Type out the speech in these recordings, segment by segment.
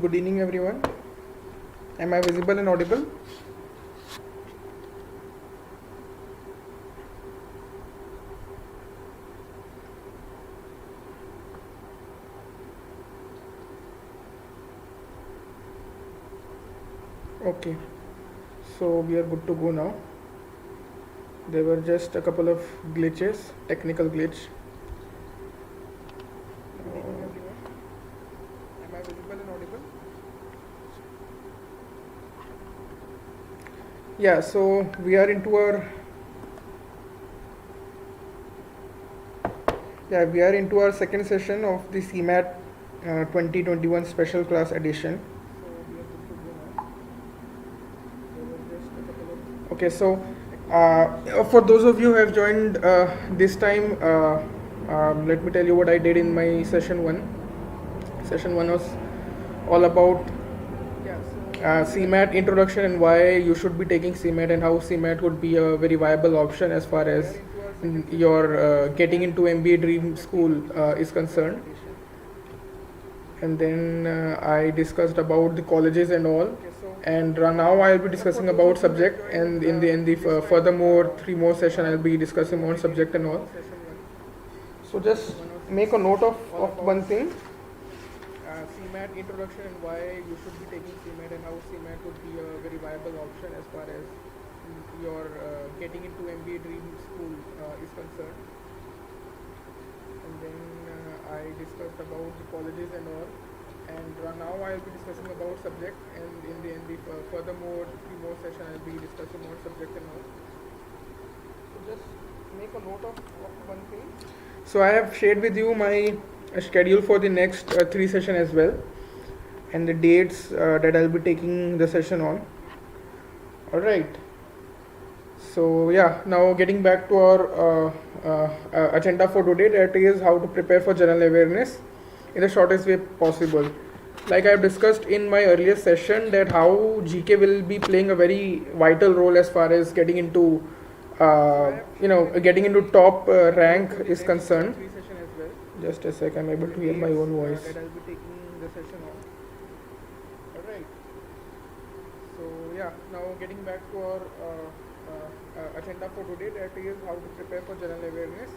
Good evening, everyone. Am I visible and audible? Okay, so we are good to go now. There were just a couple of glitches, technical glitch. Good evening, everyone. Am I visible and audible? Yeah, so we are into our second session of the CMAT 2021 special class edition. Okay, so for those of you who have joined this time, let me tell you what I did in my session 1. Session 1 was all about CMAT introduction and why you should be taking CMAT and how CMAT would be a very viable option as far as your getting into MBA dream school is concerned. And then I discussed about the colleges and all. And now I'll be discussing about subject, and in the furthermore 3 more session I'll be discussing on subject and all. So just make a note of one thing. CMAT introduction and why you should be taking CMAT and how CMAT would be a very viable option as far as your getting into MBA dream school is concerned. And then I discussed about the colleges and all. And now I'll be discussing about subject, and in the furthermore 3 more session I'll be discussing more subject and all. So just make a note of one thing. So I have shared with you my schedule for the next 3 session as well, and the dates that I'll be taking the session on. Alright. So yeah, now getting back to our agenda for today, that is how to prepare for general awareness in the shortest way possible. Like I have discussed in my earlier session, that how GK will be playing a very vital role as far as getting into getting into top rank is concerned. Just a sec, I'm able to hear my own voice. That I'll be taking the session on. Alright. So yeah, now getting back to our agenda for today, that is how to prepare for general awareness.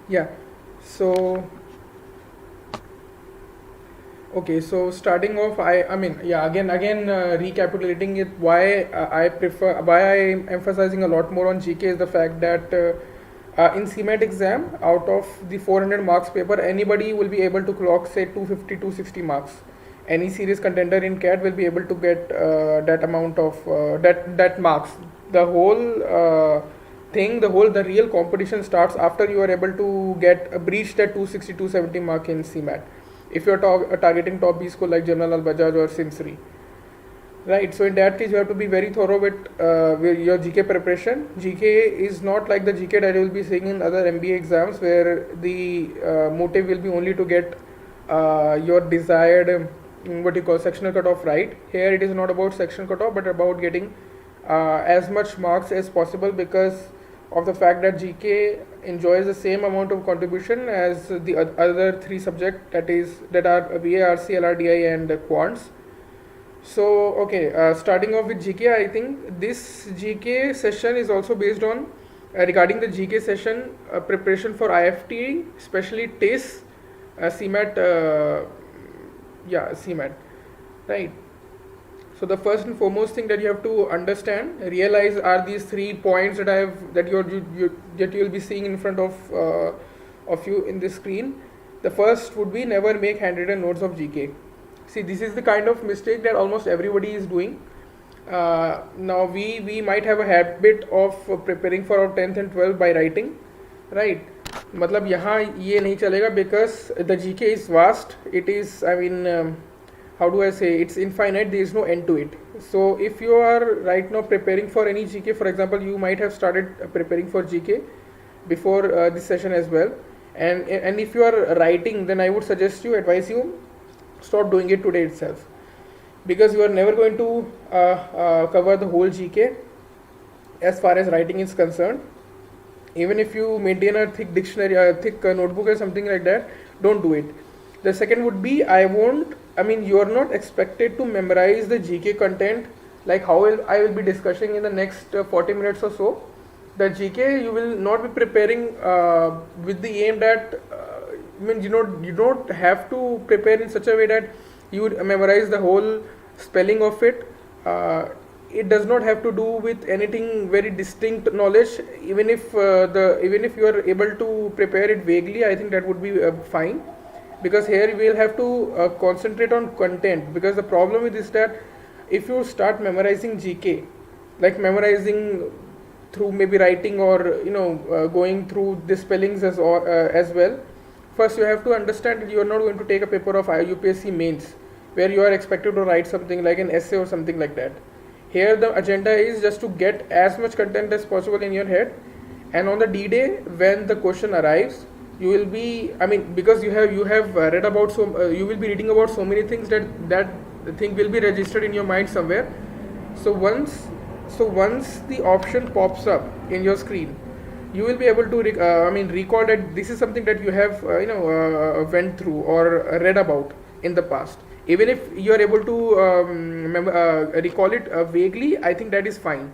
Yeah, so okay, so starting off, again recapitulating it, why I am emphasizing a lot more on GK is the fact that in CMAT exam, out of the 400 marks paper, anybody will be able to clock say 250, 260 marks. Any serious contender in CAT will be able to get that amount of that marks. The whole the real competition starts after you are able to breach that 260, 270 mark in CMAT. If you are targeting top B school like General Al-Bajaj or Sinsri. Right, so in that case you have to be very thorough with your GK preparation. GK is not like the GK that you will be seeing in other MBA exams, where the motive will be only to get your desired sectional cutoff right. Here it is not about sectional cutoff, but about getting as much marks as possible, because of the fact that GK enjoys the same amount of contribution as the other 3 subjects, that are VARC, LRDI and quants. So okay, starting off with GK, I think this GK session is also based on regarding the GK session preparation for IFT, especially TACE, CMAT, CMAT, right? So the first and foremost thing that you have to understand, realize, are these 3 points that you will be seeing in front of you in this screen. The first would be never make handwritten notes of GK. See, this is the kind of mistake that almost everybody is doing. Now we might have a habit of preparing for our 10th and 12th by writing, right? मतलब यहाँ ये नहीं चलेगा, because the GK is vast. It is, how do I say, it's infinite, there is no end to it. So if you are right now preparing for any GK, for example, you might have started preparing for GK before this session as well, and if you are writing, then I would advise you stop doing it today itself, because you are never going to cover the whole GK as far as writing is concerned. Even if you maintain a thick dictionary, a thick notebook or something like that, don't do it. The second would be, you are not expected to memorize the GK content like how I will be discussing in the next 40 minutes or so. The GK you will not be preparing with the aim that you don't have to prepare in such a way that you would memorize the whole spelling of it. It does not have to do with anything very distinct knowledge. Even if you are able to prepare it vaguely, I think that would be fine, because here we will have to concentrate on content. Because the problem is that if you start memorizing GK, like memorizing through maybe writing or going through the spellings as well, first you have to understand that you are not going to take a paper of UPSC mains where you are expected to write something like an essay or something like that. Here the agenda is just to get as much content as possible in your head, and on the D-Day when the question arrives, you will be, because you have read about you will be reading about so many things that thing will be registered in your mind somewhere. So once the option pops up in your screen, you will be able to recall that this is something that you have went through or read about in the past. Even if you are able to recall it vaguely, I think that is fine.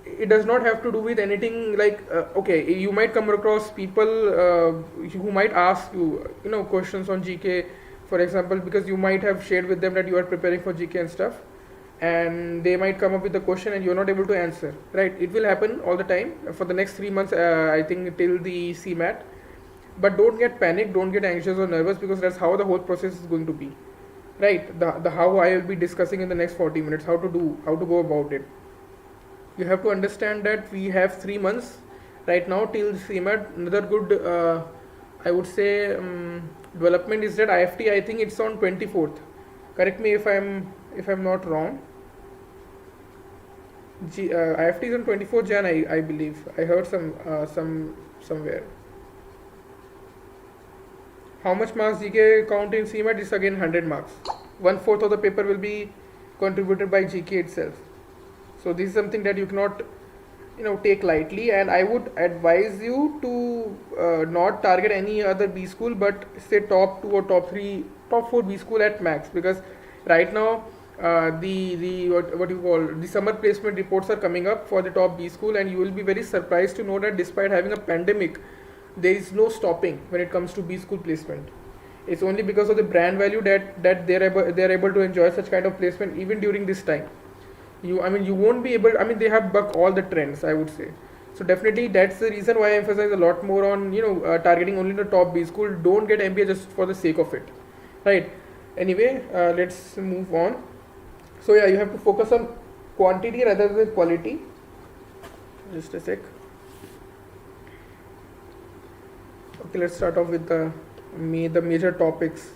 It does not have to do with anything like okay, you might come across people who might ask you questions on GK, for example, because you might have shared with them that you are preparing for GK and stuff, and they might come up with a question and you are not able to answer, right? It will happen all the time for the next 3 months, I think till the CMAT. But don't get panicked, don't get anxious or nervous, because that's how the whole process is going to be, right? The how I will be discussing in the next 40 minutes, how to go about it. You have to understand that we have 3 months right now till CMAT. Another good I would say development is that IFT, I think it's on 24th. Correct me if I'm not wrong. IFT is on 24th Jan, I believe. I heard somewhere. How much marks GK count in CMAT is again 100 marks. 1/4 of the paper will be contributed by GK itself. So this is something that you cannot take lightly, and I would advise you to not target any other B school, but say top 2 or top 3, top 4 B school at max, because right now the summer placement reports are coming up for the top B school, and you will be very surprised to know that despite having a pandemic, there is no stopping when it comes to B school placement. It's only because of the brand value that they're able to enjoy such kind of placement even during this time. You won't be able, they have bucked all the trends, I would say. So definitely that's the reason why I emphasize a lot more on targeting only the top B school. Don't get MBA just for the sake of it, right? Anyway, let's move on. So yeah, you have to focus on quantity rather than quality. Just a sec. Okay, let's start off with the major topics.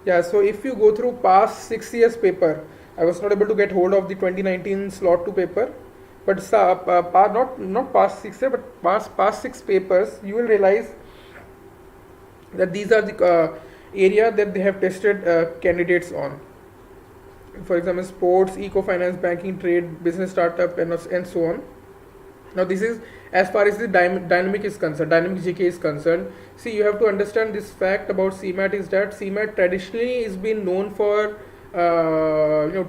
Yeah, so if you go through past 6 years paper, I was not able to get hold of the 2019 slot 2 paper, but not past 6 years, but past 6 papers, you will realize that these are the area that they have tested candidates on. For example, sports, eco-finance, banking, trade, business startup, and so on. Now this is as far as the dynamic is concerned, dynamic GK is concerned. See, you have to understand this fact about CMAT is that CMAT traditionally is been known for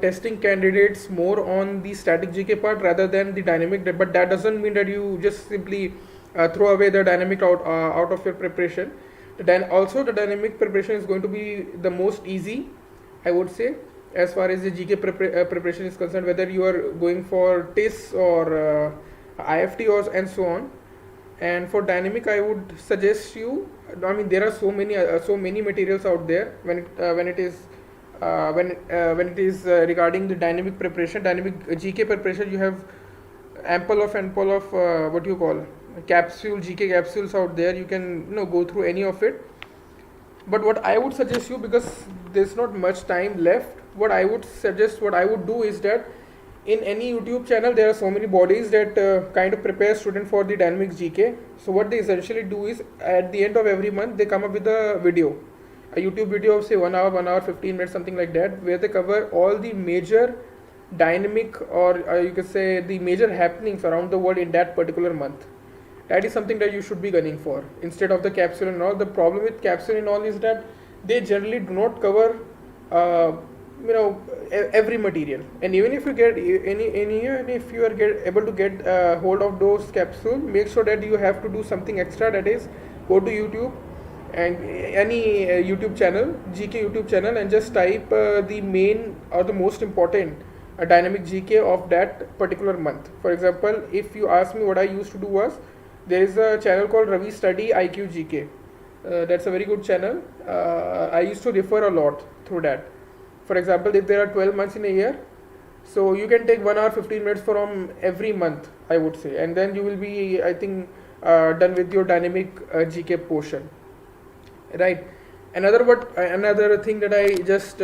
testing candidates more on the static GK part rather than the dynamic. But that doesn't mean that you just simply throw away the dynamic out of your preparation. Then also the dynamic preparation is going to be the most easy, I would say, as far as the GK preparation is concerned, whether you are going for TIS or IFT and so on. And for dynamic, I would suggest you, there are so many materials out there when it is regarding the dynamic preparation, dynamic GK preparation. You have ample of GK capsules out there. You can go through any of it. But what I would suggest you, because there's not much time left, what I would do is that in any YouTube channel there are so many bodies that kind of prepare student for the dynamic GK. So what they essentially do is at the end of every month they come up with a YouTube video of say 1 hour 15 minutes, something like that, where they cover all the major dynamic or you could say the major happenings around the world in that particular month. That is something that you should be gunning for instead of the capsule and all. The problem with capsule and all is that they generally do not cover uh, every material, and even if you get even if you are able to get hold of those capsule, make sure that you have to do something extra, that is go to YouTube and any YouTube channel, GK YouTube channel, and just type the main or the most important dynamic GK of that particular month. For example, if you ask me, what I used to do was, there is a channel called Ravi Study IQ GK. That's a very good channel. I used to refer a lot through that. For example, if there are 12 months in a year, so you can take 1 hour 15 minutes from every month, I would say, and then you will be, I think, done with your dynamic GK portion, right? Another thing that I just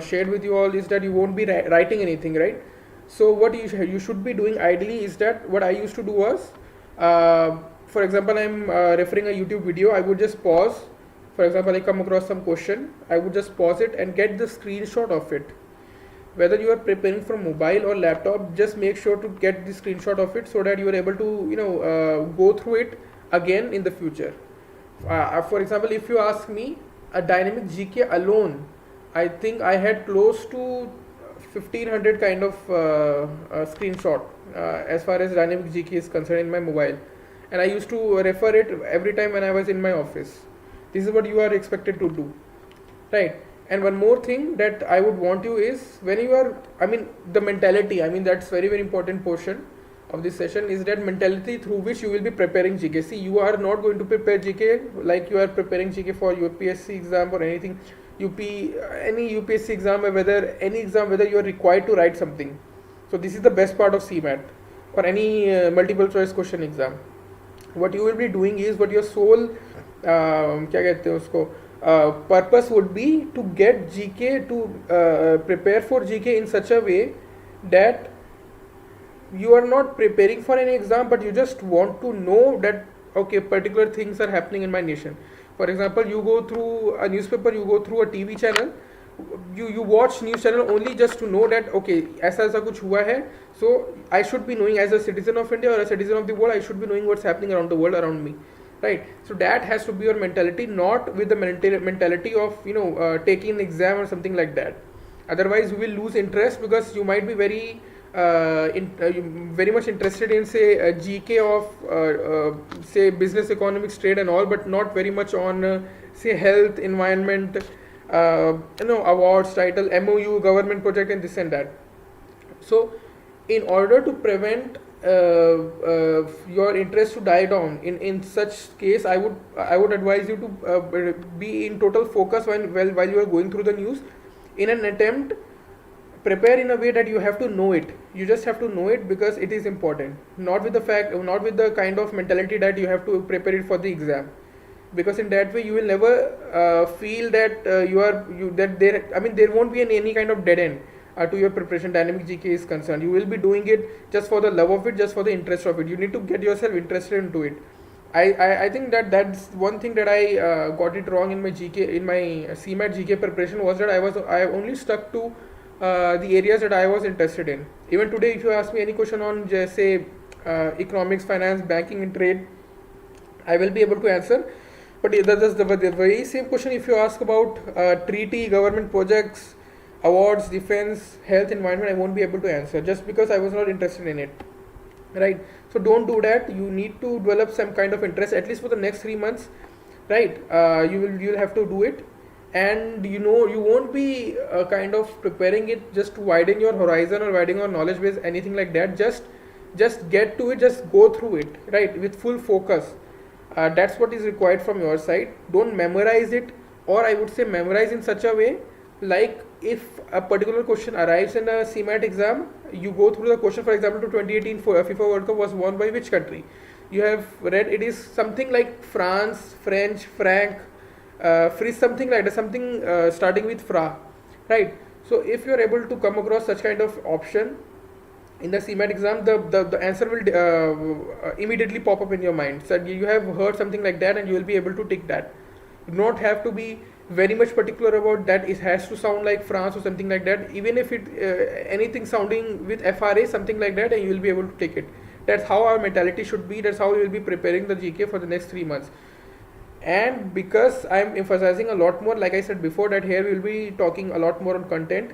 shared with you all is that you won't be writing anything, right? So what you should be doing ideally is that, what I used to do was, for example, I'm referring a YouTube video, I would just pause. For example, I come across some question, I would just pause it and get the screenshot of it. Whether you are preparing from mobile or laptop, just make sure to get the screenshot of it so that you are able to go through it again in the future. For example, if you ask me, a dynamic GK alone, I think I had close to 1500 kind of screenshot as far as dynamic GK is concerned in my mobile, and I used to refer it every time when I was in my office. This is what you are expected to do, right? And one more thing that I would want you is, when you are, the mentality, that's very, very important portion of this session, is that mentality through which you will be preparing GK. See, you are not going to prepare GK like you are preparing GK for UPSC exam or anything, any UPSC exam, or whether any exam, whether you are required to write something. So this is the best part of CMAT or any multiple choice question exam. What you will be doing is, what your sole purpose would be to get GK, to prepare for GK in such a way that you are not preparing for any exam, but you just want to know that, okay, particular things are happening in my nation. For example, you go through a newspaper, you go through a TV channel, you watch news channel only just to know that, okay, aisa kuch hua hai, so I should be knowing, as a citizen of India or a citizen of the world, I should be knowing what's happening around the world around me, right? So that has to be your mentality, not with the mentality of taking an exam or something like that. Otherwise you will lose interest, because you might be very very much interested in, say, GK of say business, economics, trade and all, but not very much on say health, environment, awards, title, MOU, government project, and this and that. So in order to prevent your interest to die down, in such case, I would advise you to be in total focus while you are going through the news, in an attempt. Prepare in a way that you have to know it. You just have to know it because it is important. Not with the kind of mentality that you have to prepare it for the exam. Because in that way you will never feel that there won't be any kind of dead end to your preparation. Dynamic GK is concerned, you will be doing it just for the love of it, just for the interest of it. You need to get yourself interested into it. I think that's one thing that I got it wrong in my GK, in my CMAT GK preparation, was that I only stuck to the areas that I was interested in. Even today, if you ask me any question on, say, economics, finance, banking and trade, I will be able to answer. But the very same question, if you ask about treaty, government projects, awards, defense, health, environment, I won't be able to answer, just because I was not interested in it, right? So don't do that. You need to develop some kind of interest, at least for the next 3 months, right? You'll have to do it. And you won't be kind of preparing it just to widen your horizon or widen your knowledge base, anything like that. Just get to it, just go through it, right, with full focus. That's what is required from your side. Don't memorize it, or I would say memorize in such a way, like if a particular question arrives in a CMAT exam, you go through the question. For example, to 2018 FIFA World Cup was won by which country? You have read it is something like France, French, Franc, Fris, something like that, something starting with Fra, right? So if you are able to come across such kind of option in the CMAT exam, the answer will immediately pop up in your mind. So you have heard something like that, and you will be able to tick that. You do not have to be very much particular about that. It has to sound like France or something like that. Even if it anything sounding with FRA, something like that, and you will be able to tick it. That's how our mentality should be. That's how we will be preparing the GK for the next 3 months. And because I'm emphasizing a lot more, like I said before, that here we'll be talking a lot more on content.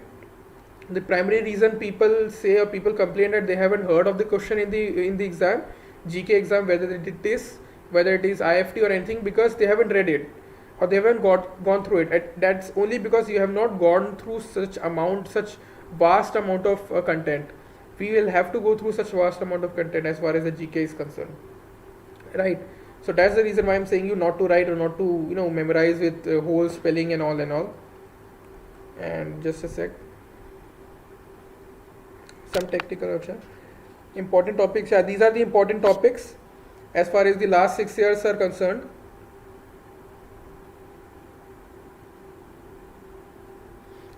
The primary reason people say or people complain that they haven't heard of the question in the exam, GK exam, whether it is IFT or anything, because they haven't read it or they haven't gone through it. That's only because you have not gone through such vast amount of content. We will have to go through such vast amount of content as far as the GK is concerned, right? So that's the reason why I'm saying you not to write or not to memorize with whole spelling and all and all. And just a sec. Some technical important topics. Yeah, these are the important topics as far as the last 6 years are concerned.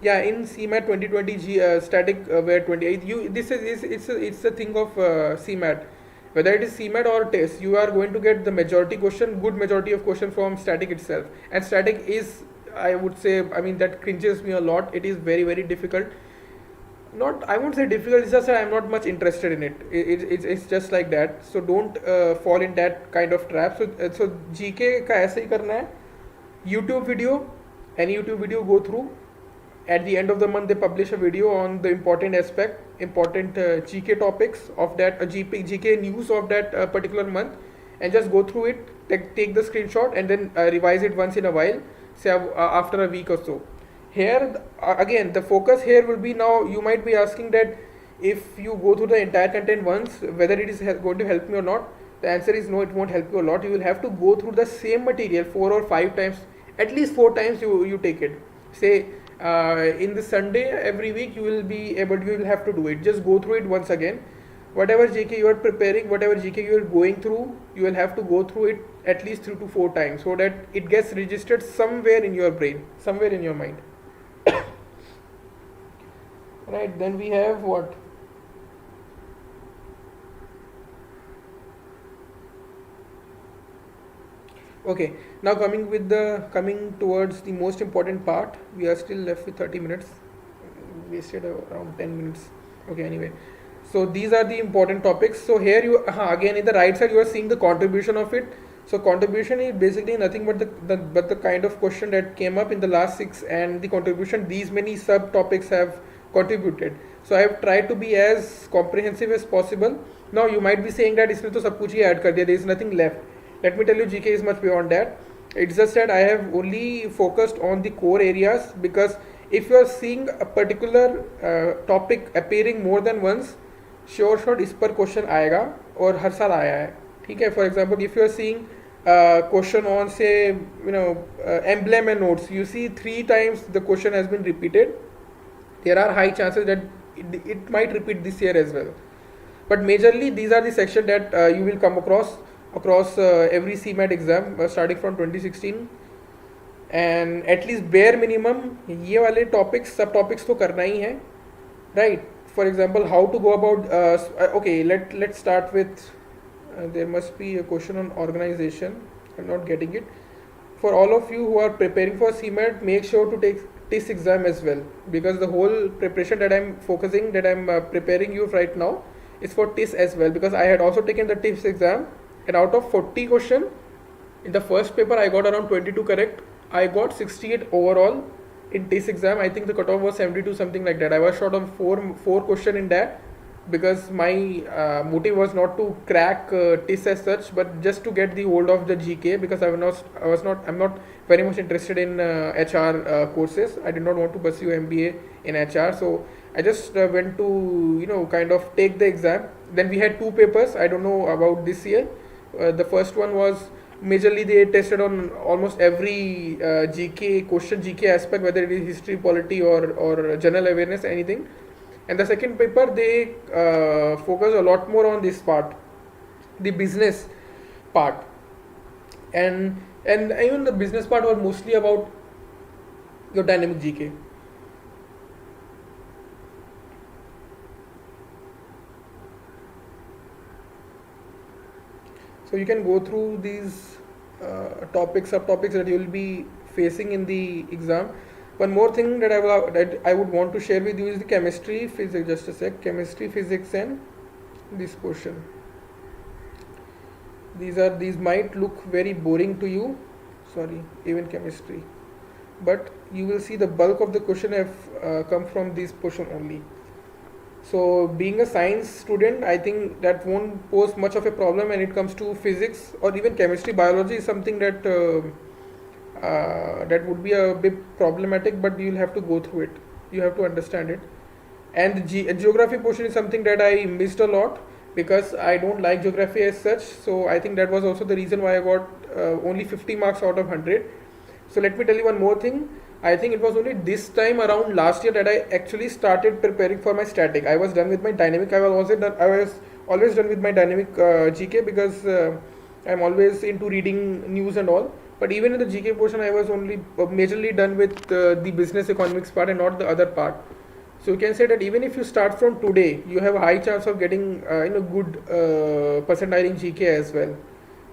Yeah, in CMAT 2020 static where 28 this is it's a thing of CMAT. Whether it is CMAT or test, you are going to get the good majority of question from static itself. And static is, I would say, that cringes me a lot. It is very, very difficult. Not, I won't say difficult, it's just that I'm not much interested in it. It's just like that. So don't fall in that kind of trap. So GK का ऐसे ही करना है. YouTube video, any YouTube video go through. At the end of the month, they publish a video on the important GK topics of that GK news of that particular month, and just go through it. Take the screenshot and then revise it once in a while, say after a week or so. Here again, the focus here will be, now you might be asking that if you go through the entire content once, whether it is going to help me or not. The answer is no, it won't help you a lot. You will have to go through the same material 4 or 5 times, at least 4 times you take it. Say in the Sunday every week you will have to do it. Just go through it once again. Whatever GK you are preparing, whatever GK you are going through, you will have to go through it at least 3 to 4 times, so that it gets registered somewhere in your brain, somewhere in your mind. Right, then we have what? Okay, now coming towards the most important part. We are still left with 30 minutes. Wasted around 10 minutes. Okay, anyway. So these are the important topics. So here you again in the right side you are seeing the contribution of it. So contribution is basically nothing but the kind of question that came up in the last 6, and the contribution these many subtopics have contributed. So I have tried to be as comprehensive as possible. Now you might be saying that इसमें तो सब कुछ ही add कर दिया, there is nothing left. Let me tell you, GK is much beyond that. It's just that I have only focused on the core areas, because if you are seeing a particular topic appearing more than once, sure इस पर question आएगा और हर साल आया है. ठीक है. For example, if you are seeing question on say emblem and notes, you see 3 times the question has been repeated. There are high chances that it might repeat this year as well. But majorly these are the sections that you will come across every CMAT exam starting from 2016, and at least bare minimum ये वाले topics subtopics तो करना ही है, right? For example, how to go about okay, let's start with there must be a question on organization. I'm not getting it. For all of you who are preparing for CMAT, make sure to take TIS exam as well, because the whole preparation that I'm preparing you right now is for TIS as well, because I had also taken the TIS exam, and out of 40 question in the first paper I got around 22 correct. I got 68 overall in TIS exam. I think the cutoff was 72, something like that. I was short on four question in that, because my motive was not to crack TIS as such, but just to get the hold of the GK, because I'm not very much interested in HR courses. I did not want to pursue MBA in HR, so I just went to kind of take the exam. Then we had 2 papers. I don't know about this year. The first one was majorly they tested on almost every GK aspect, whether it is history, polity, or general awareness, anything. And the second paper they focus a lot more on this part, the business part, and even the business part was mostly about your dynamic GK. So you can go through these subtopics that you will be facing in the exam. One more thing that I would want to share with you is the chemistry, physics. Just a sec. Chemistry, physics, and this portion. These might look very boring to you. Sorry, even chemistry, but you will see the bulk of the question have come from this portion only. So being a science student, I think that won't pose much of a problem when it comes to physics or even chemistry. Biology is something that that would be a bit problematic, but you'll have to go through it. You have to understand it. And the geography portion is something that I missed a lot because I don't like geography as such. So I think that was also the reason why I got only 50 marks out of 100. So let me tell you one more thing. I think it was only this time around last year that I actually started preparing for my static. I was done with my dynamic. I was always done with my dynamic GK because I'm always into reading news and all. But even in the GK portion, I was only majorly done with the business economics part and not the other part. So you can say that even if you start from today, you have a high chance of getting good percentile in GK as well.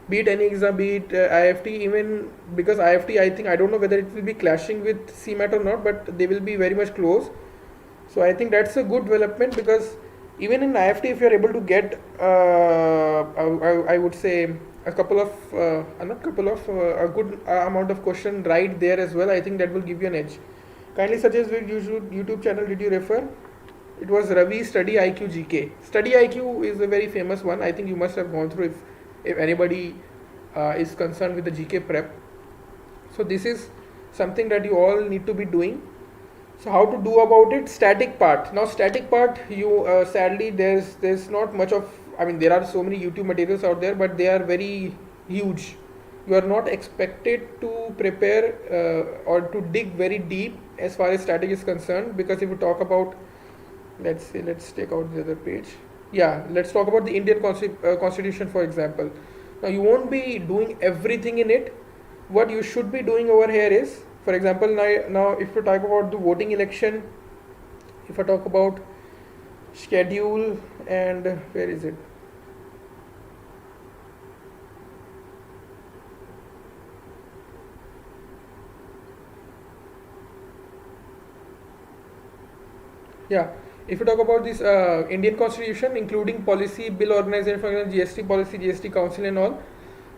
Be it any exam, be it IFT, even because IFT, I don't know whether it will be clashing with CMAT or not, but they will be very much close. So I think that's a good development because even in IFT, if you are able to get, I would say a couple of, not couple of, a good amount of question right there as well, I think that will give you an edge. Kindly suggest which YouTube channel did you refer? It was Ravi Study IQ GK. Study IQ is a very famous one. I think you must have gone through if anybody is concerned with the GK prep. So this is something that you all need to be doing. So how to do about it? Static part. Now static part, you sadly there's not much of. I mean there are so many YouTube materials out there, but they are very huge. You are not expected to prepare or to dig very deep as far as static is concerned, because if you talk about, let's take out the other page. Yeah, let's talk about the Indian Constitution, for example. Now you won't be doing everything in it. What you should be doing over here is, for example, now if you talk about the voting election, if I talk about schedule, and where is it? Yeah, if you talk about this Indian Constitution, including policy, bill, organization, for example, GST policy, GST council and all,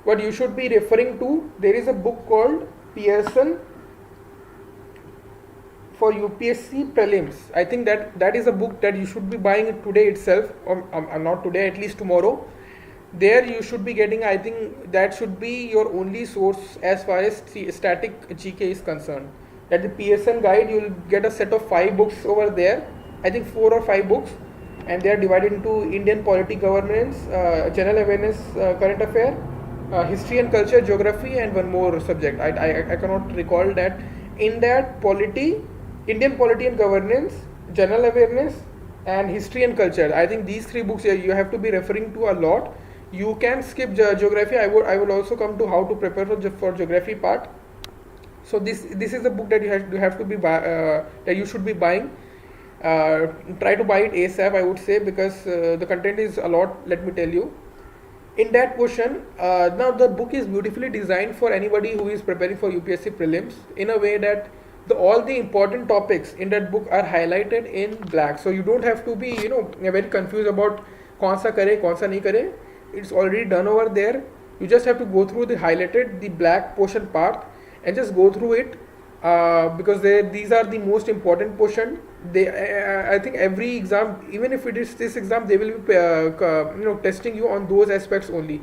what you should be referring to, there is a book called Pearson for UPSC prelims. I think that is a book that you should be buying today itself, or not today, at least tomorrow. There you should be getting, I think that should be your only source as far as static GK is concerned. That the Pearson guide, you will get a set of 5 books over there. I think 4 or 5 books, and they are divided into Indian polity, governance, general awareness, current affair, history and culture, geography, and one more subject. I cannot recall that. In that polity, Indian polity and governance, general awareness, and history and culture. I think these 3 books you have to be referring to a lot. You can skip geography. I will also come to how to prepare for geography part. So this is a book that you have to be that you should be buying. Try to buy it ASAP, I would say, because the content is a lot, let me tell you. In that portion, now the book is beautifully designed for anybody who is preparing for UPSC prelims, in a way that all the important topics in that book are highlighted in black. So you don't have to be very confused about kaun sa kare, kaun sa nahi kare. It's already done over there. You just have to go through the black portion part and just go through it, because these are the most important portion. I think every exam, even if it is this exam, they will be testing you on those aspects only.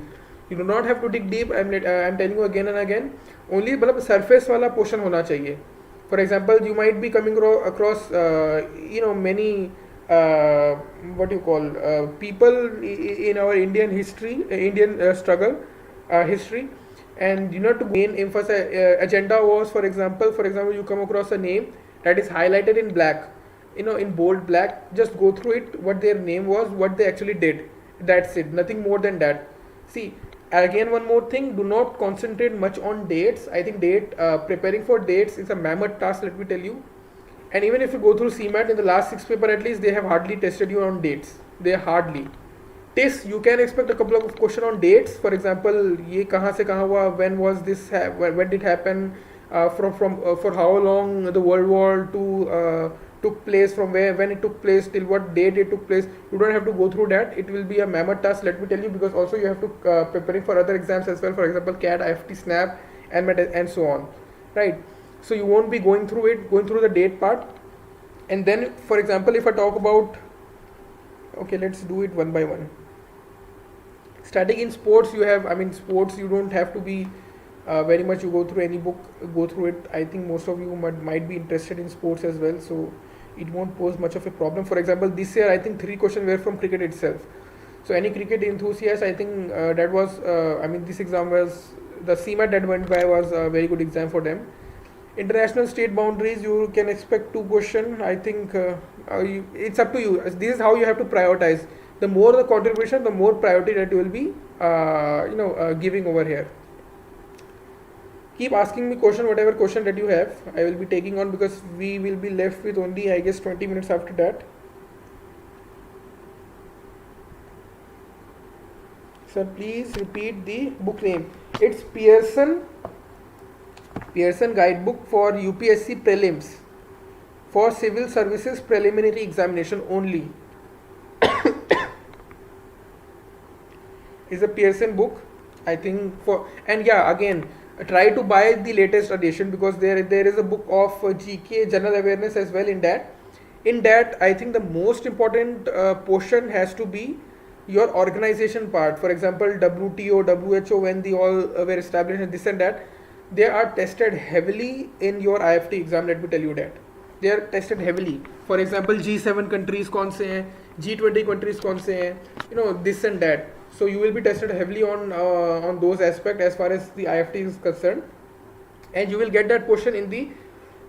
You do not have to dig deep. I'm telling you again and again. Only surface wala portion hona chahiye. For example, you might be coming across many people in our Indian history, Indian struggle history. And to main emphasis agenda was, for example, you come across a name that is highlighted in black, in bold black. Just go through it, what their name was, what they actually did. That's it, nothing more than that. See, again, one more thing, do not concentrate much on dates. I think preparing for dates is a mammoth task, let me tell you. And even if you go through CMAT, in the last 6 paper at least, they have hardly tested you on dates. They hardly. You can expect a couple of questions on dates. For example, ye kahan se kahan hua, when was this, when did it happen, for how long the World War II took place, from where, when it took place, till what date it took place. You don't have to go through that. It will be a mammoth task, let me tell you, because also you have to preparing for other exams as well, for example CAT, IFT, SNAP, and so on, right? So you won't be going through the date part. And then, for example, if I talk about, okay, let's do it one by one. Starting in sports, you have, I mean, sports, you don't have to be very much, you go through any book, go through it. I think most of you might be interested in sports as well, so it won't pose much of a problem. For example, this year I think 3 questions were from cricket itself. So any cricket enthusiast, I think that was, I mean, this exam was, the CMAT that went by was a very good exam for them. International state boundaries, you can expect 2 questions. I think it's up to you. This is how you have to prioritize. The more the contribution, the more priority that you will be giving over here. Keep asking me question, whatever question that you have, I will be taking on, because we will be left with only, I guess, 20 minutes after that. Sir, please repeat the book name. It's Pearson Guidebook for UPSC Prelims for Civil Services Preliminary Examination only. Is a Pearson book, I think, for, and yeah, again, try to buy the latest edition, because there is a book of GK general awareness as well in that. In that, I think the most important portion has to be your organization part. For example, WTO, WHO, when they all were established and this and that, they are tested heavily in your IFT exam, let me tell you that. They are tested heavily. For example, G7 countries kaun se hain, G20 countries kaun se hain, this and that. So you will be tested heavily on those aspects as far as the IFT is concerned, and you will get that question in the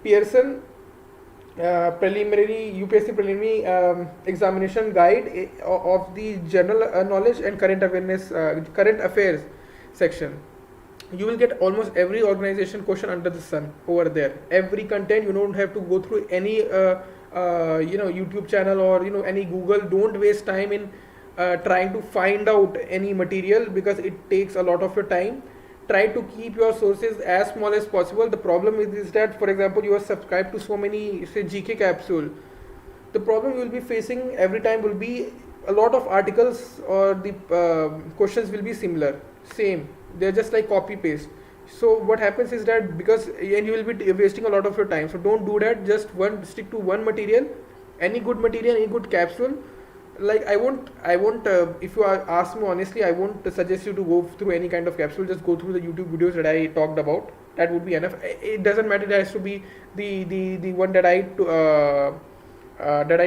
Pearson preliminary UPSC preliminary examination guide of the general knowledge and current affairs section. You will get almost every organization question under the sun over there. Every content, you don't have to go through any YouTube channel or any Google. Don't waste time in trying to find out any material, because it takes a lot of your time. Try to keep your sources as small as possible. The problem is that, for example, you are subscribed to so many, say, GK capsule. The problem you will be facing every time will be a lot of articles, or the questions will be similar, same. They're just like copy paste. So what happens is that, because, and you will be wasting a lot of your time. So don't do that. Just stick to one material, any good material, any good capsule. Like I won't if you ask me honestly, I won't suggest you to go through any kind of capsule. Just go through the YouTube videos that I talked about. That would be enough. It doesn't matter, it has to be the one that I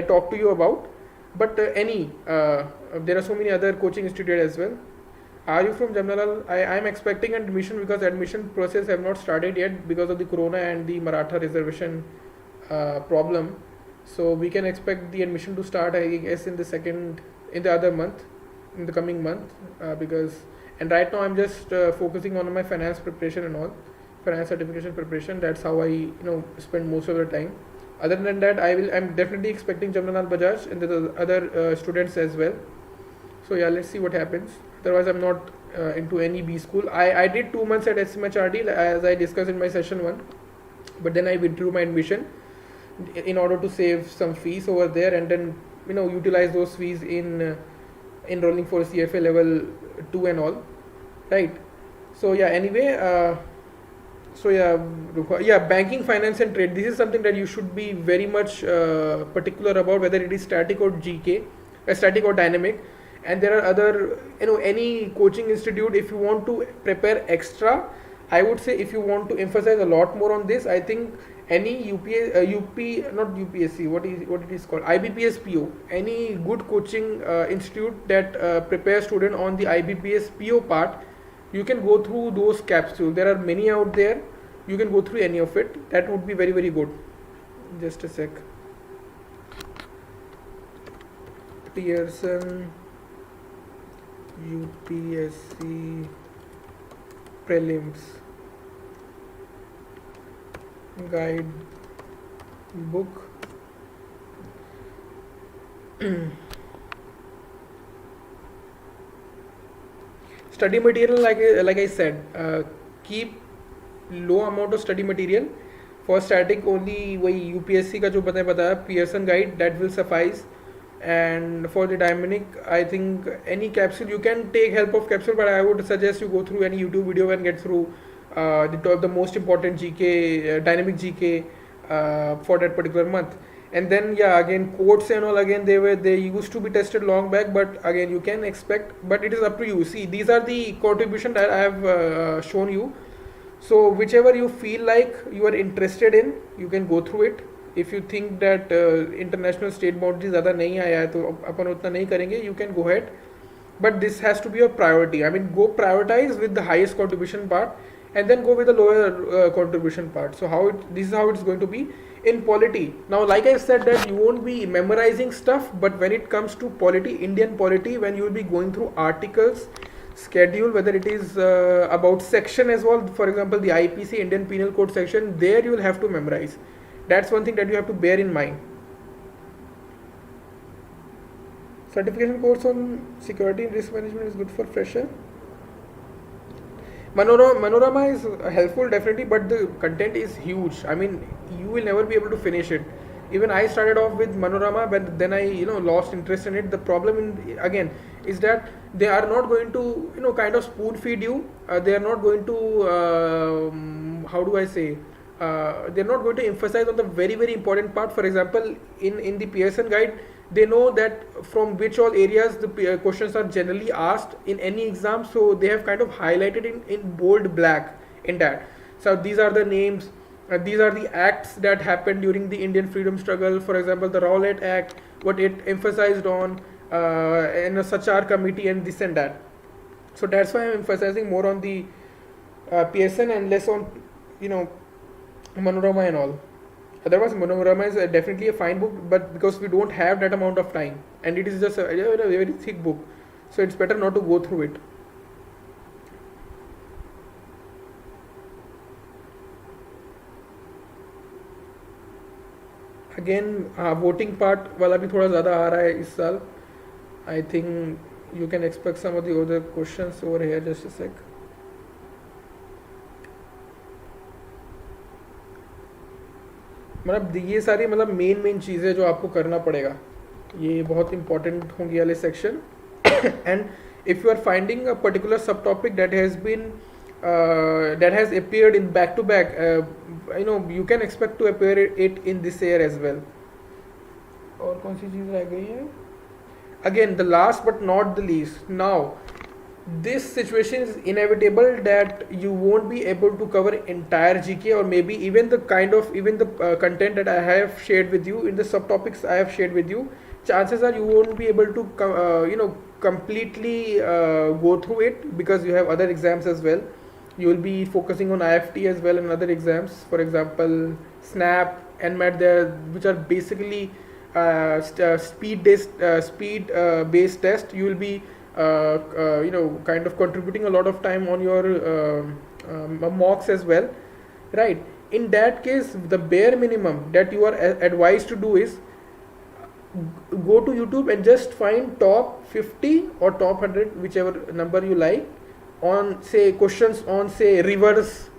talked to you about. But there are so many other coaching institutes as well. Are you from Jamnalal? I am expecting admission, because admission process have not started yet because of the corona and the Maratha reservation problem. So we can expect the admission to start, I guess, in the other month, in the coming month, and right now I'm just focusing on my finance preparation and all, finance certification preparation. That's how I spend most of the time. Other than that, I'm definitely expecting Jamnalal Bajaj and the other students as well. So yeah, let's see what happens. Otherwise, I'm not into any B school. I did 2 months at SMHRD, as I discussed in my session 1, but then I withdrew my admission in order to save some fees over there, and then utilize those fees in enrolling for CFA level 2 and all, right? So yeah, anyway, banking, finance and trade, this is something that you should be very much particular about, whether it is static or static or dynamic. And there are other, any coaching institute, if you want to prepare extra, I would say, if you want to emphasize a lot more on this, I think any IBPS PO, any good coaching institute that prepares student on the IBPS PO part, you can go through those capsules. There are many out there. You can go through any of it. That would be very, very good. Just a sec. Pearson UPSC Prelims Guide book. Study material, like I said, keep low amount of study material. For static only वही UPSC का जो मैंने बताया Pearson guide that will suffice. And for the dynamic, I think any capsule you can take help of capsule, but I would suggest you go through any YouTube video and get through the most important GK dynamic GK for that particular month. And then yeah, again quotes and all, again they used to be tested long back, but again you can expect, but it is up to you. See, these are the contribution that I have shown you. So whichever you feel like you are interested in, you can go through it. If you think that international state boundaries ज़्यादा नहीं आया है तो अपन उतना नहीं करेंगे, you can go ahead. But this has to be your priority. I mean, go prioritize with the highest contribution part, and then go with the lower contribution part. So this is how it's going to be in polity. Now, like I said, that you won't be memorizing stuff, but when it comes to polity, Indian polity, when you will be going through articles, schedule, whether it is about section as well, for example the IPC Indian Penal Code section, there you will have to memorize. That's one thing that you have to bear in mind. Certification course on security and risk management is good for fresher. Manorama is helpful definitely, but the content is huge. I mean, you will never be able to finish it. Even I started off with Manorama, but then I lost interest in it. The problem again is that they are not going to kind of spoon feed you. They are not going to how do I say, they're not going to emphasize on the very very important part. For example, in the Pearson guide, they know that from which all areas the questions are generally asked in any exam, so they have kind of highlighted in bold black in that. So these are the names, these are the acts that happened during the Indian freedom struggle. For example, the Rowlatt Act, what it emphasized on, in a Sachar committee and this and that. So that's why I'm emphasizing more on the Pearson and less on Manorama and all. Otherwise, Manorama is definitely a fine book, but because we don't have that amount of time, and it is just a very thick book, so it's better not to go through it. Again, voting part वाला भी थोड़ा ज़्यादा आ रहा है इस साल. I think you can expect some of the other questions over here. Just a sec. मतलब ये सारी मेन चीज़ें जो आपको करना पड़ेगा, ये बहुत इंपॉर्टेंट होंगी वाले section. And if you are finding a particular sub topic that has been that has appeared in back to back, you can expect to appear it in this year as well. और कौन सी चीज़ रह गई है? Again, the last but not the least, now this situation is inevitable that you won't be able to cover entire GK, or maybe even the content that I have shared with you in the subtopics I have shared with you. Chances are you won't be able to completely go through it, because you have other exams as well. You will be focusing on IFT as well and other exams. For example, SNAP, NMAT, which are basically speed-based test. You will be kind of contributing a lot of time on your mocks as well, right? In that case, the bare minimum that you are advised to do is go to YouTube and just find top 50 or top 100, whichever number you like, on say questions on say rivers,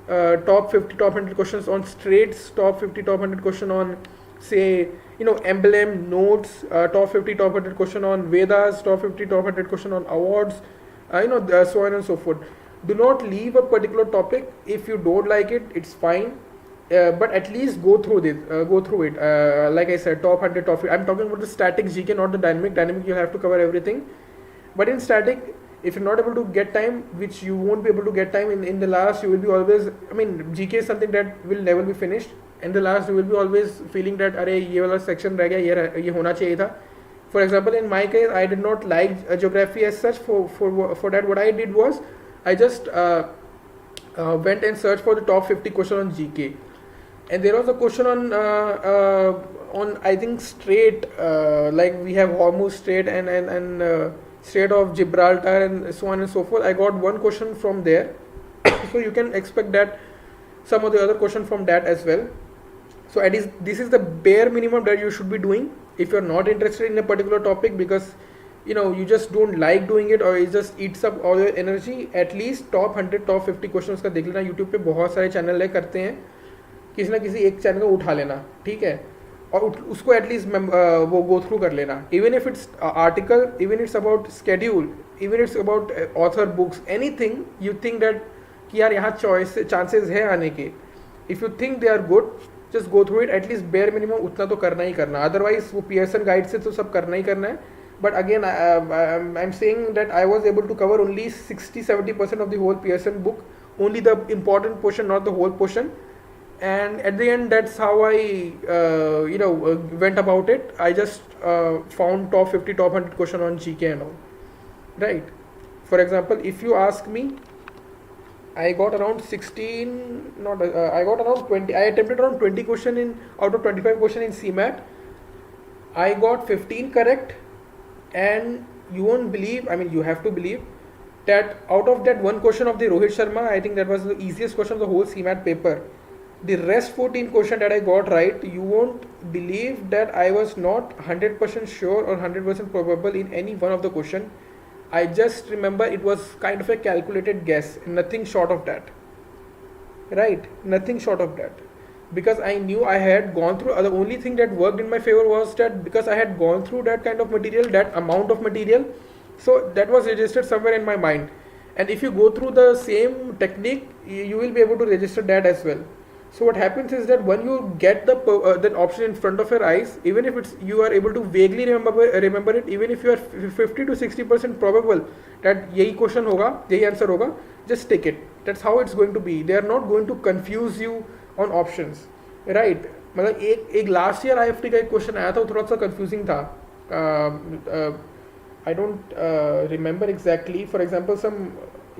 top 50 top 100 questions on straights, top 50 top 100 question on say emblem notes, top 50 top 100 question on Vedas, top 50 top 100 question on awards, so on and so forth. Do not leave a particular topic. If you don't like it, it's fine, but at least go through it. Like I said, top 100 top 50. I'm talking about the static GK, not the dynamic you'll have to cover everything. But in static, if you're not able to get time, which you won't be able to get time in the last, you will be always, GK is something that will never be finished. In the last, you will be always feeling that अरे ये वाला section रह गया, ये होना चाहिए था. For example, in my case, I did not like geography as such. For that, what I did was I just went and searched for the top 50 question on GK, and there was a question on I think Strait, like we have Hormuz Strait and Strait of Gibraltar and so on and so forth. I got one question from there, so you can expect that some of the other question from that as well. So this is the bare minimum that you should be doing if you're not interested in a particular topic, because you just don't like doing it, or it just eats up all your energy. At least top 100 top 50 questions का देख लेना. YouTube पे बहुत सारे channel है करते हैं, किसी ना किसी एक चैनल को उठा लेना, ठीक है, और उसको एटलीस्ट वो गो थ्रू कर लेना. Even if it's article, even it's about schedule, even it's about author books, anything you think that कि यार यहाँ चॉइस चांसेस है आने के, if you think they are good, just go through it. At least bare minimum उतना तो करना ही करना, अदरवाइज वो पियर्सन गाइड से तो सब करना ही करना है. But again, I'm saying that I was able to cover only 60-70% of the whole Pearson book, only the important portion, not the whole portion. And at the end, that's how I went about it. I just found top 50, top 100 question on GK and all, right? For example, if you ask me, I got around 16, not I got around 20. I attempted around 20 question in out of 25 question in CMAT. I got 15 correct. And you won't believe, I mean you have to believe, that out of that one question of the Rohit Sharma, I think that was the easiest question of the whole CMAT paper. The rest 14 question that I got right, you won't believe that I was not 100% sure or 100% probable in any one of the question. I just remember it was kind of a calculated guess, nothing short of that, right? Nothing short of that. Because I knew I had gone through, the only thing that worked in my favor was that because I had gone through that kind of material, that amount of material, so that was registered somewhere in my mind. And if you go through the same technique, you will be able to register that as well. So what happens is that when you get that option in front of your eyes, even if it's you are able to vaguely remember it, even if you are 50 to 60% probable that yahi question hoga, yahi answer hoga, just take it. That's how it's going to be. They are not going to confuse you on options, right? मतलब एक last year IFT का एक question आया था, वो थोड़ा सा confusing था. I don't remember exactly. For example some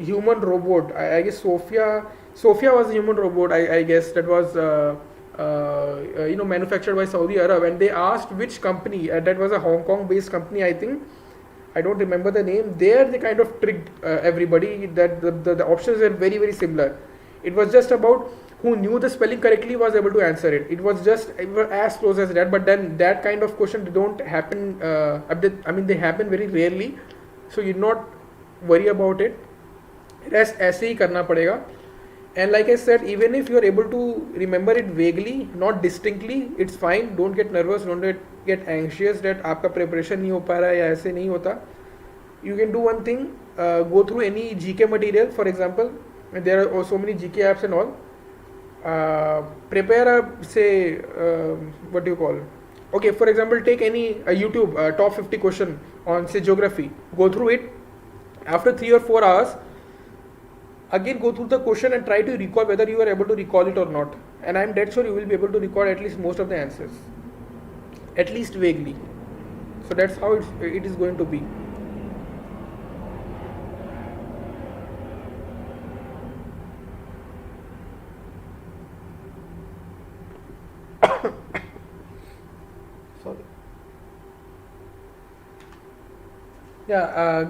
human robot, I guess Sophia was human robot, I guess that was manufactured by Saudi Arab, and they asked which company, that was a Hong Kong based company, I think. I don't remember the name. There they kind of tricked everybody that the options were very very similar. It was just about who knew the spelling correctly was able to answer it. It was as close as that. But then that kind of question don't happen. I mean they happen very rarely. So you not worry about it. Rest ऐसे ही करना पड़ेगा. And like I said, even if you are able to remember it vaguely, not distinctly, it's fine. Don't get nervous. Don't get anxious that आपका preparation नहीं हो पा रहा है या ऐसे नहीं होता. You can do one thing. Go through any GK material. For example, there are so many GK apps and all. Prepare what do you call, okay, for example, take any YouTube top 50 question on say geography, go through it. After 3 or 4 hours again go through the question and try to recall whether you are able to recall it or not, and I'm dead sure you will be able to recall at least most of the answers, at least vaguely. So that's how it is going to be.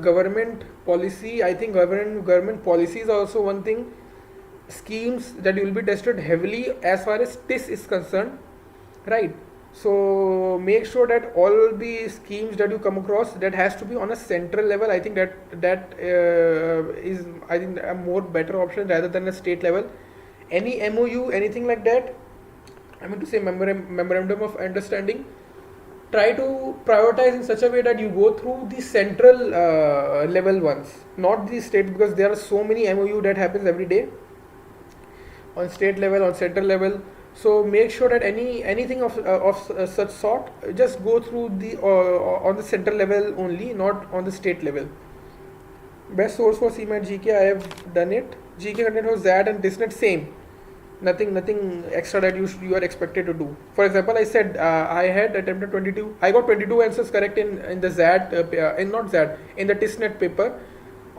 Government policy, I think government policy is also one thing. Schemes that you will be tested heavily as far as TIS is concerned, right? So make sure that all the schemes that you come across, that has to be on a central level. I think that is, I think, a more better option rather than a state level. Any MOU, anything like that, I mean to say memorandum of understanding, try to prioritize in such a way that you go through the central level ones, not the state, because there are so many MOU that happens every day on state level, on central level. So make sure that anything of such sort, just go through the on the central level only, not on the state level. Best source for CMAT GK, I have done it. GK content was that and TISnet same. Nothing extra that you are expected to do. For example, I said I had attempted 22. I got 22 answers correct in the ZAD, in the TISnet paper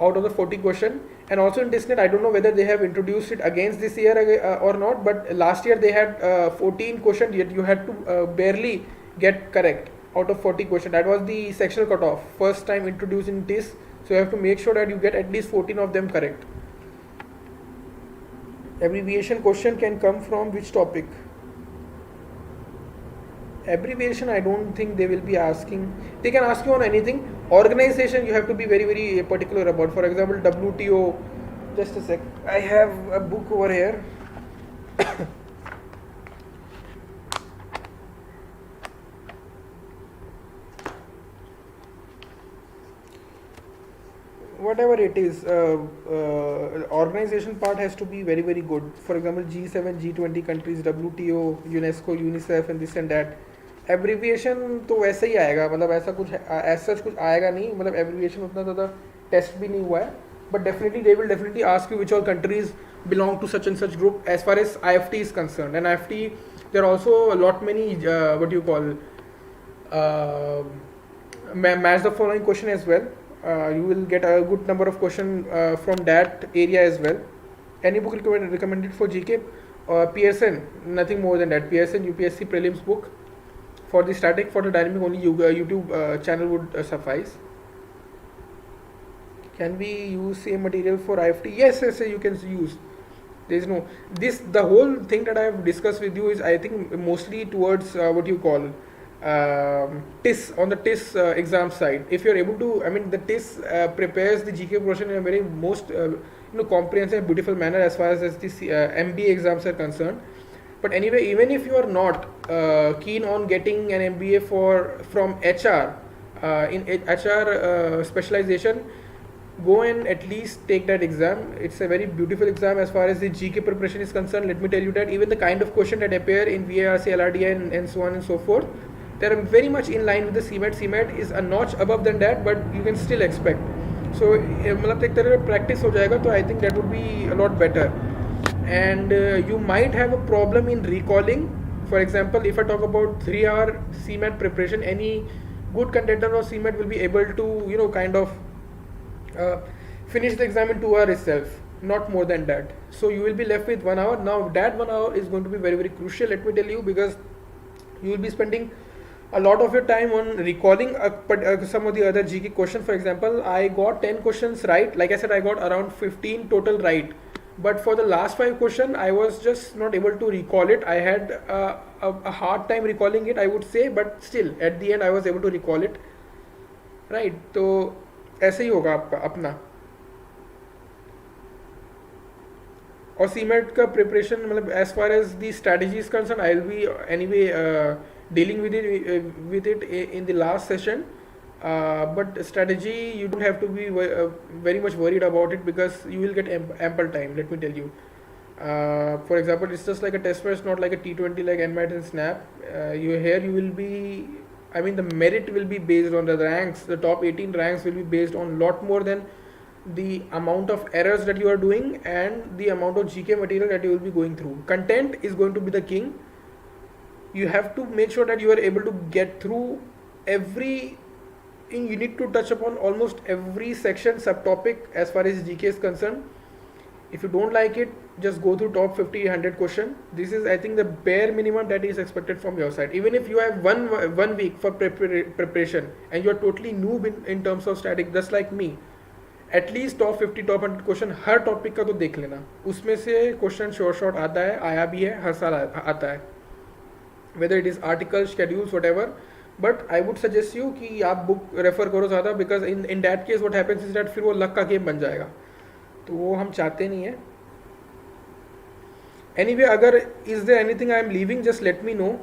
out of the 40 question. And also in TISnet, I don't know whether they have introduced it against this year or not. But last year they had 14 questions. Yet you had to barely get correct out of 40 questions. That was the sectional cutoff. First time introduced in TIS. So you have to make sure that you get at least 14 of them correct. Abbreviation question can come from which topic? Abbreviation, I don't think they will be asking. They can ask you on anything. Organization, you have to be very, very particular about. For example, WTO. Just a sec. I have a book over here. whatever it is, organization part has to be very very good. For example, G7 G20 countries, WTO, UNESCO, UNICEF and this and that. Abbreviation तो वैसे ही आएगा, मतलब ऐसा कुछ ऐसा कुछ आएगा नहीं, मतलब एब्रीविएशन उतना ज़्यादा टेस्ट भी नहीं हुआ है, but definitely they will definitely ask you which all countries belong to such and such group as far as IFT is concerned. And IFT, there are also a lot many what do you call match the following question as well. You will get a good number of question from that area as well. Any book recommended for GK? Pearson, nothing more than that. Pearson UPSC prelims book. For the static, for the dynamic, only YouTube channel would suffice. Can we use same material for IFT? Yes, you can use. There is no the whole thing that I have discussed with you is, I think, mostly towards what you call TIS, on the TIS exam side. If you're able to, I mean, the TIS prepares the GK portion in a very most comprehensive, beautiful manner as far as the MBA exams are concerned. But anyway, even if you are not keen on getting an MBA from HR in HR specialization, go and at least take that exam. It's a very beautiful exam as far as the GK preparation is concerned. Let me tell you that even the kind of question that appear in VARC, LRDI and so on and so forth, they are very much in line with the CMAT. CMAT is a notch above than that, but you can still expect. So मतलब एक तरह से practice हो जाएगा, तो I think that would be a lot better. And you might have a problem in recalling. For example, if I talk about 3-hour CMAT preparation, any good contender of CMAT will be able to kind of finish the exam in 2 hours itself, not more than that. So you will be left with 1 hour. Now that 1 hour is going to be very very crucial, let me tell you, because you will be spending a lot of your time on recalling some of the other GK questions. For example, I got 10 questions right. Like I said, I got around 15 total right, but for the last 5 questions I was just not able to recall it. I had a hard time recalling it, I would say, but still at the end I was able to recall it, right? So ऐसे ही होगा आपका अपना. और CMAT का preparation, मतलब as far as the strategy is concerned, I will be anyway dealing with it in the last session. But strategy, you don't have to be very much worried about it, because you will get ample time, let me tell you. For example, it's just like a test press, not like a T20 like NMAT and SNAP. You will be, I mean, the merit will be based on the ranks. The top 18 ranks will be based on lot more than the amount of errors that you are doing and the amount of GK material that you will be going through. Content is going to be the king. You have to make sure that you are able to get through every. You need to touch upon almost every section, subtopic as far as GK is concerned. If you don't like it, just go through top 50, 100 question. This is, I think, the bare minimum that is expected from your side. Even if you have one week for preparation and you are totally noob in terms of static, just like me, at least top 50, top 100 question her topic का तो देख लेना. उसमें से question short आता है, आया भी है, हर साल आता है, whether it is articles, schedules, whatever. But I would suggest you कि आप बुक रेफर करो ज़्यादा, because in that case what happens is that फिर वो लक का गेम बन जाएगा, तो वो हम चाहते नहीं है. Anyway, अगर is there anything I am leaving, just let me know.